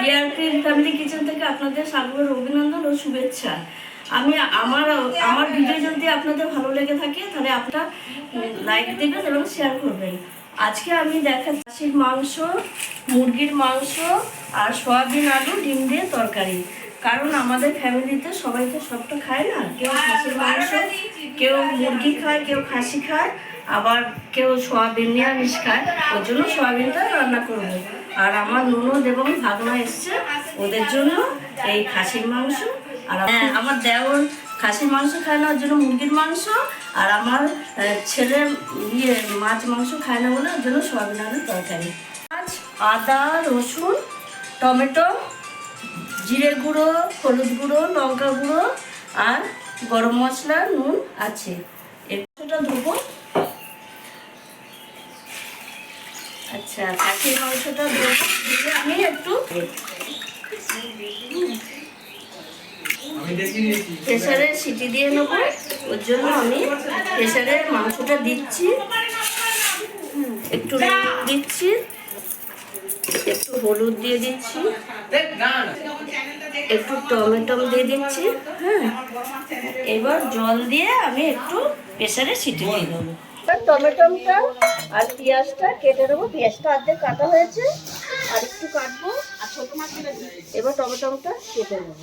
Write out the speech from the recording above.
TRP family kitchen থেকে আপনাদের সাদর অভিনন্দন ও শুভেচ্ছা। আমি আমার ভিডিও যদি আপনাদের ভালো লেগে থাকে তাহলে আপনারা লাইক দেবেন এবং শেয়ার করবেন। আজকে আমি দেখাচ্ছি খাসির মাংস, মুরগির মাংস আর সয়াবিন আলু ডিম দিয়ে তরকারি। কারণ আমাদের ফ্যামিলিতে সবাই তো সবটা খায় না, কেউ খাসির মাংস, কেউ মুরগি খায়, কেউ খাসি খায়, আবার কেউ সয়াবিন নিরামিষ খায়। ওর জন্য সয়াবিনটা রান্না করবো। আর আমার ননদ এবং ভাগনা এসছে, ওদের জন্য এই খাসির মাংস। আর আমার দেওর খাসির মাংস খায় না, ওর জন্য মুরগির মাংস। আর আমার ছেলে মাছ মাংস খায় না বলে ওর জন্য সয়াবিন আলুর তরকারি। মাছ, আদা, রসুন, টমেটো, জিরে গুঁড়ো, হলুদ গুঁড়ো, লঙ্কা গুঁড়ো আর গরম মশলা, নুন আছে। এটা ধোবো। আচ্ছা, খাসির মাংসটা দিয়ে আমি একটু প্রেসারে সিটি দিয়ে নেবো। ওর জন্য আমি প্রেসারে মাংসটা দিচ্ছি, একটু দিচ্ছি, একটু হলুদ দিয়ে দিচ্ছি, একটু টমেটো দিয়ে দিচ্ছি। হ্যাঁ, এবার জল দিয়ে আমি একটু প্রেসারে সিটি দিয়ে দেবো। টমেটোটা আর পেঁয়াজটা কেটে দেবো। পেঁয়াজটা অর্ধেক কাটা হয়েছে, আর একটু কাটবো। আর ছোট মাছ এবার টমেটোটা কেটে নেবো।